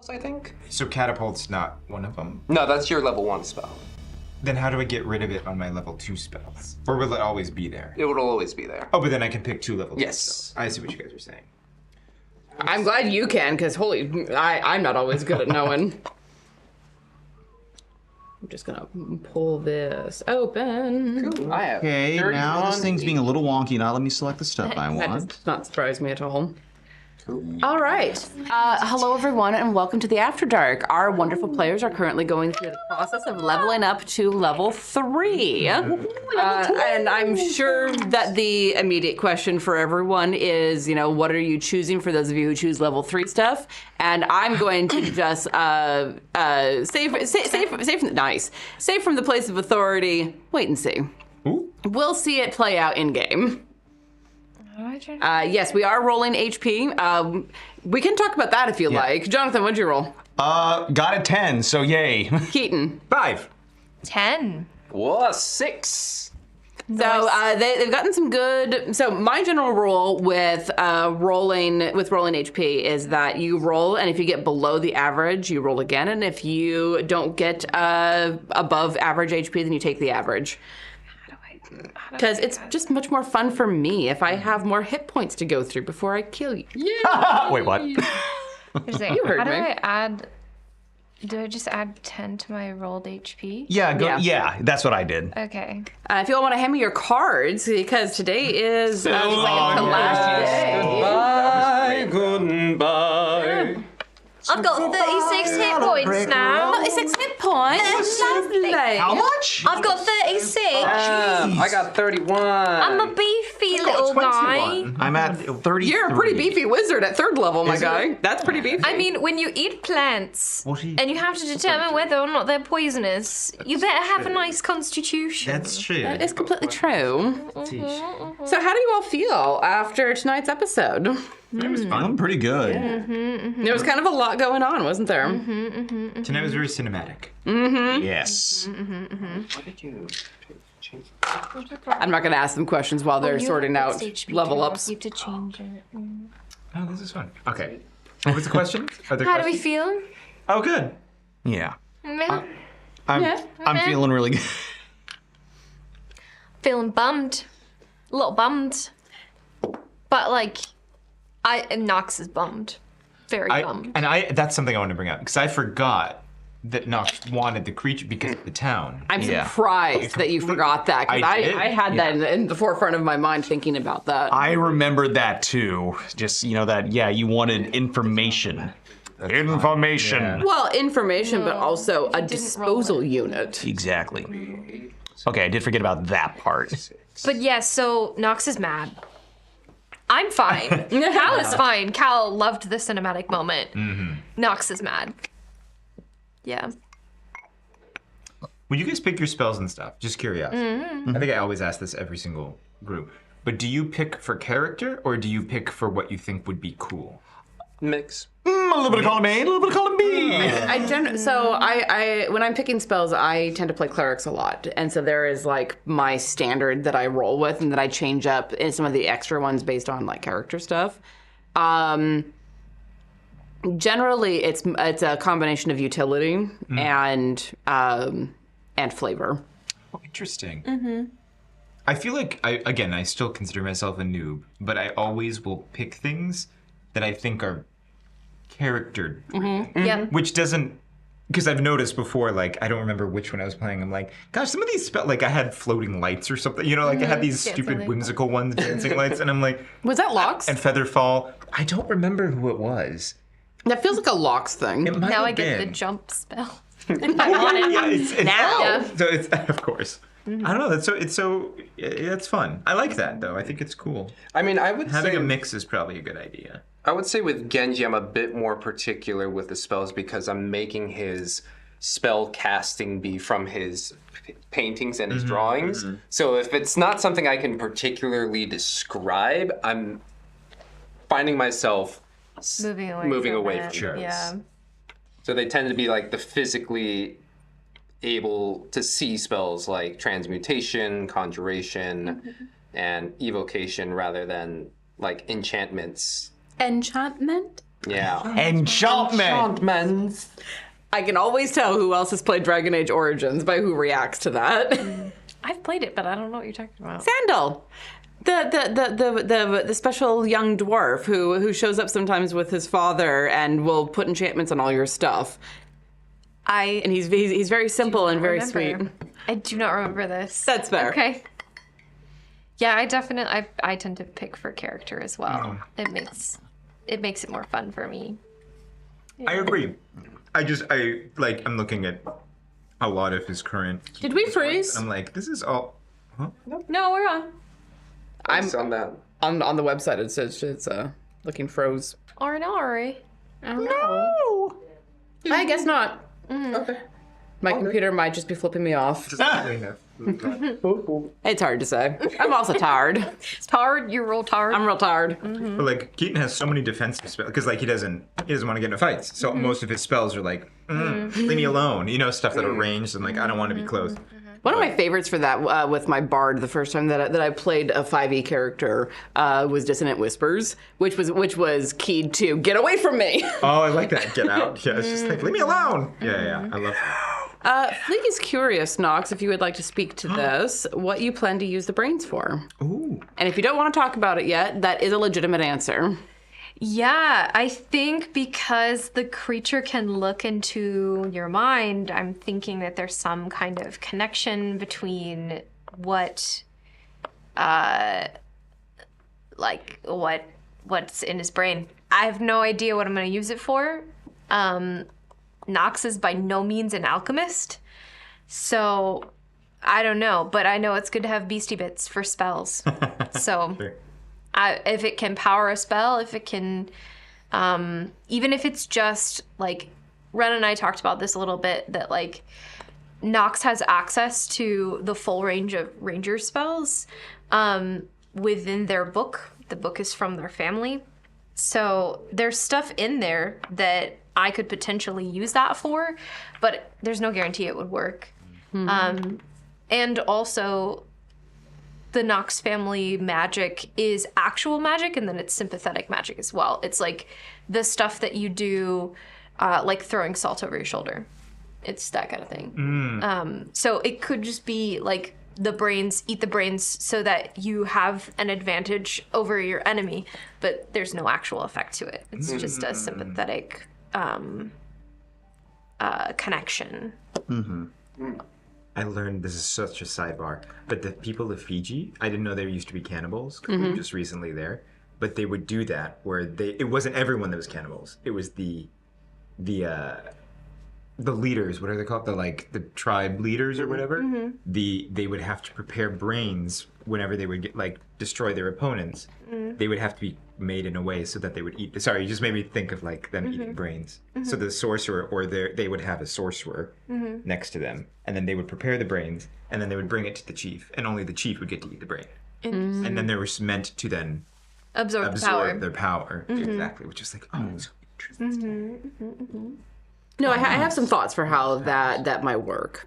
I think. So catapult's not one of them? No, that's your level 1 spell. Then how do I get rid of it on my level 2 spells? Or will it always be there? It will always be there. Oh, but then I can pick 2 level 2 Yes. spells. I see what you guys are saying. I'm glad you can, because I'm not always good at knowing. I'm just gonna pull this open. Cool. I have Okay, now this 31 thing's being a little wonky. Now let me select the stuff I That want. does not surprise me at all. All right. Hello, everyone, and welcome to the After Dark. Our wonderful players are currently going through the process of leveling up to level 3. And I'm sure that the immediate question for everyone is, what are you choosing for those of you who choose level 3 stuff? And I'm going to just save from the place of authority. Wait and see. Ooh. We'll see it play out in game. Yes, we are rolling HP. We can talk about that if you like. Jonathan, what'd you roll? Got a 10, so yay. Keaton. 5. 10. Whoa, 6. So they've gotten some good. So my general rule with rolling HP is that you roll, and if you get below the average, you roll again, and if you don't get above average HP, then you take the average. Because it's just much more fun for me if I have more hit points to go through before I kill you. Yeah. Wait, what? You heard How do me. I add? Do I just add 10 to my rolled HP? Yeah, that's what I did. Okay. If you all want to hand me your cards, because today is second to last day. Goodbye. I've got 36 hit points now. 36 hit points. Lovely. How much? I've got 36. I got 31. I'm a beefy little guy. I'm at 33. You're a pretty beefy wizard at 3rd level, my guy. That's pretty beefy. I mean, when you eat plants What are you- and you have to determine whether or not they're poisonous, you better have a nice constitution. That's true. That is completely true. So how do you all feel after tonight's episode? It was fun. I'm pretty good. There was kind of a lot going on, wasn't there? Tonight was very cinematic. Yes. What did you change? I'm not going to ask them questions while they're sorting out level ups. You have to change it. Oh, this is fun. Okay. What was the question? Are there How do we questions? feel? Oh, good. Yeah. Meh. I'm feeling really good. Feeling bummed. A little bummed. But Nox is bummed. Very bummed. That's something I want to bring up, because I forgot that Nox wanted the creature because of the town. I'm surprised that you forgot that, because I did. I had that in the forefront of my mind thinking about that. I remembered that too. Just, that, you wanted information. Information. Yeah. Well, information, but also a disposal unit. Exactly. Okay, I did forget about that part. But yes, so Nox is mad. I'm fine. Cal is fine. Cal loved the cinematic moment. Nox is mad. Yeah. When you guys pick your spells and stuff, just curiosity. I think I always ask this every single group. But do you pick for character, or do you pick for what you think would be cool? Mix. A little bit of column A, a little bit of column B. I when I'm picking spells, I tend to play clerics a lot, and so there is my standard that I roll with, and that I change up in some of the extra ones based on character stuff. Generally, it's a combination of utility and flavor. Oh, interesting. I feel like I still consider myself a noob, but I always will pick things that I think are character driven. Yeah. Which doesn't, because I've noticed before, I don't remember which one I was playing. I'm like, gosh, some of these spells, I had floating lights or something, I had these stupid whimsical ones, dancing lights, and I'm like, Was that Locks? and Featherfall. I don't remember who it was. That feels like a Locks thing. It might Now have I get the been. jump spell. Yeah, it's Now. So it's of course. I don't know. It's fun. I like that though. I think it's cool. I mean, I would Having say a mix is probably a good idea. I would say with Genji, I'm a bit more particular with the spells because I'm making his spell casting be from his paintings and his drawings. So if it's not something I can particularly describe, I'm finding myself Moving away from it. Sure. Yeah. So they tend to be the physically able to see spells like transmutation, conjuration, and evocation rather than enchantments. Enchantment? Yeah. Enchantment. I can always tell who else has played Dragon Age Origins by who reacts to that. I've played it, but I don't know what you're talking about. Sandal. The special young dwarf who shows up sometimes with his father and will put enchantments on all your stuff. And he's very simple and very sweet. I do not remember this. That's fair. Okay. Yeah, I definitely I tend to pick for character as well. It makes it more fun for me. I agree. I'm looking at a lot of his current. Did we freeze? I'm like, this is all. Huh? No, we're on. I'm on that. on the website. It says it's looking froze. Ari. No. I guess not. Okay. My computer might just be flipping me off. It's hard to say. I'm also tired. Tired? You're real tired? I'm real tired. But like Keaton has so many defensive spells because like he doesn't want to get into fights. So most of his spells are like, leave me alone. You know, stuff that are ranged and like I don't want to be close. One of my favorites for that with my bard the first time that I played a 5e character was Dissonant Whispers, which was keyed to get away from me. Oh, I like that. Get out. Yeah, it's just like leave me alone. Yeah. I love that. Fleek is curious, Nox, if you would like to speak to this, what you plan to use the brains for. Ooh. And if you don't want to talk about it yet, that is a legitimate answer. Yeah, I think because the creature can look into your mind, I'm thinking that there's some kind of connection between what's in his brain. I have no idea what I'm going to use it for. Nox is by no means an alchemist, so I don't know, but I know it's good to have beastie bits for spells. So Sure. if it can power a spell, if it can, even if it's just like, Ren and I talked about this a little bit, that like Nox has access to the full range of ranger spells within their book. The book is from their family. So there's stuff in there that I could potentially use that for, but there's no guarantee it would work. And also, the Nox family magic is actual magic, and then it's sympathetic magic as well. It's like the stuff that you do, like throwing salt over your shoulder. It's that kind of thing. So it could just be like eat the brains so that you have an advantage over your enemy, but there's no actual effect to it. It's just a sympathetic connection. I learned, this is such a sidebar, but the people of Fiji, I didn't know there used to be cannibals, 'cause we were just recently there, but they would do that where it wasn't everyone that was cannibals. It was the leaders, what are they called? The tribe leaders or whatever. They would have to prepare brains whenever they would destroy their opponents. They would have to be made in a way so that they would eat. Sorry, you just made me think of like them eating brains. So the sorcerer, or they would have a sorcerer next to them, and then they would prepare the brains, and then they would bring it to the chief, and only the chief would get to eat the brain. And then they were meant to then Absorb their power. Exactly, which is like, oh, it's so interesting. No, I have some thoughts for how that might work.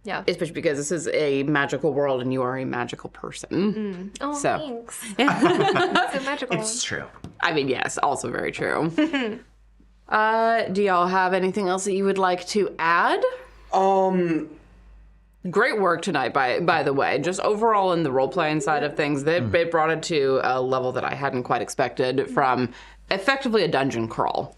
Yeah. Especially because this is a magical world and you are a magical person. Oh, So. thanks. So magical. It's true. I mean, yes, also very true. Do y'all have anything else that you would like to add? Great work tonight, by the way. Just overall in the role-playing side of things, they brought it to a level that I hadn't quite expected from effectively a dungeon crawl.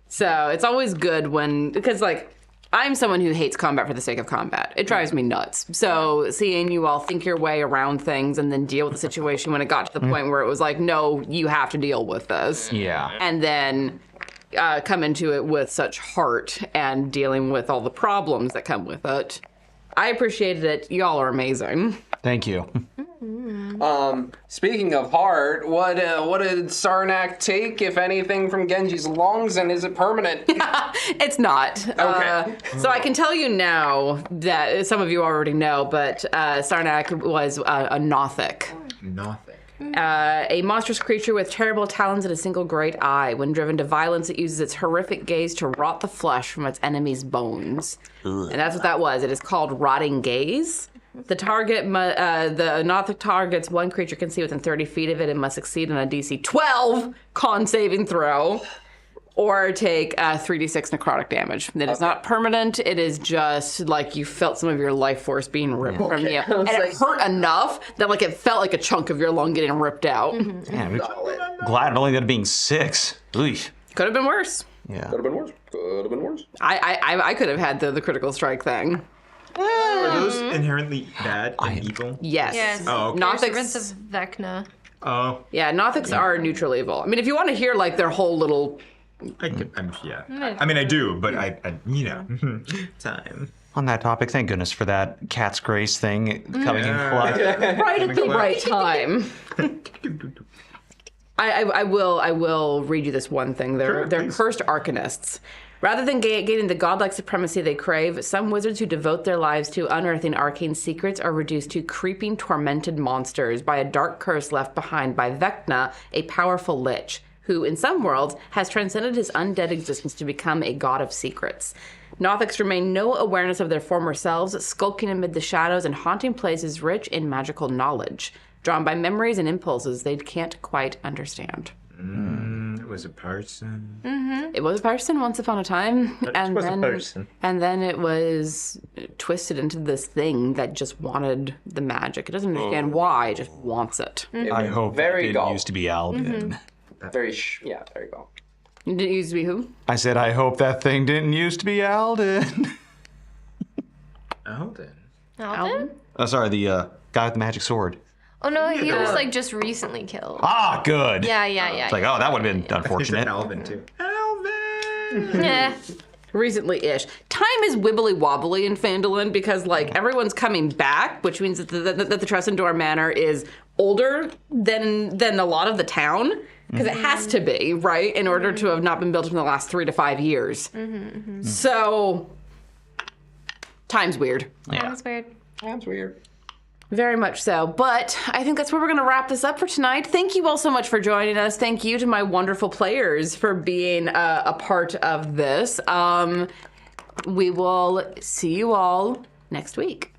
So it's always good because like, I'm someone who hates combat for the sake of combat. It drives me nuts. So seeing you all think your way around things and then deal with the situation when it got to the point where it was like, no, you have to deal with this. Yeah. And then come into it with such heart and dealing with all the problems that come with it. I appreciated it. Y'all are amazing. Thank you. Speaking of heart, what did Sarnak take, if anything, from Genji's lungs, and is it permanent? It's not. Okay. So I can tell you now that some of you already know, but Sarnak was a Nothic. Nothing. A monstrous creature with terrible talons and a single great eye. When driven to violence, it uses its horrific gaze to rot the flesh from its enemy's bones. And that's what that was. It is called Rotting Gaze. The target, the Nothic targets one creature can see within 30 feet of it and must succeed on a DC 12 con saving throw, or take 3d6 necrotic damage. It is not permanent. It is just like you felt some of your life force being ripped from you, and it hurt enough that like it felt like a chunk of your lung getting ripped out. Yeah, glad only that being 6. Eesh. Could have been worse. Yeah. Could have been worse. Could have been worse. I could have had the critical strike thing. Are those inherently bad and evil? Yes. Yes. Oh, okay. Servants of Vecna. Oh, Yeah, Nothics are neutral evil. I mean, if you want to hear like their whole little yeah. I mean, I do, but I you know, time. On that topic, thank goodness for that Cat's Grace thing coming in clutch. right at the right time. I will read you this one thing. They're please. cursed arcanists. Rather than gaining the godlike supremacy they crave, some wizards who devote their lives to unearthing arcane secrets are reduced to creeping, tormented monsters by a dark curse left behind by Vecna, a powerful lich, who, in some worlds, has transcended his undead existence to become a god of secrets. Nothics remain no awareness of their former selves, skulking amid the shadows and haunting places rich in magical knowledge, drawn by memories and impulses they can't quite understand. It was a person. It was a person once upon a time, and was a then person. and then it was twisted into this thing that just wanted the magic. It doesn't understand why; it just wants it. I hope Very it didn't gall. used to be Alvin. Very there you go. Did it used to be who? I said, I hope that thing didn't used to be Alden. Alden. Alden? Oh, sorry, the guy with the magic sword. Oh no, he was like just recently killed. Ah, good. Yeah. It's like, oh, that would have been He's an unfortunate. Alvin too. Alvin. Yeah. Recently-ish. Time is wibbly wobbly in Phandelver because like everyone's coming back, which means that the Tressendor Manor is older than a lot of the town. Because it has to be, right? In order to have not been built in the last 3 to 5 years. So, time's weird. That's weird. That's weird. Very much so. But I think that's where we're going to wrap this up for tonight. Thank you all so much for joining us. Thank you to my wonderful players for being a part of this. We will see you all next week.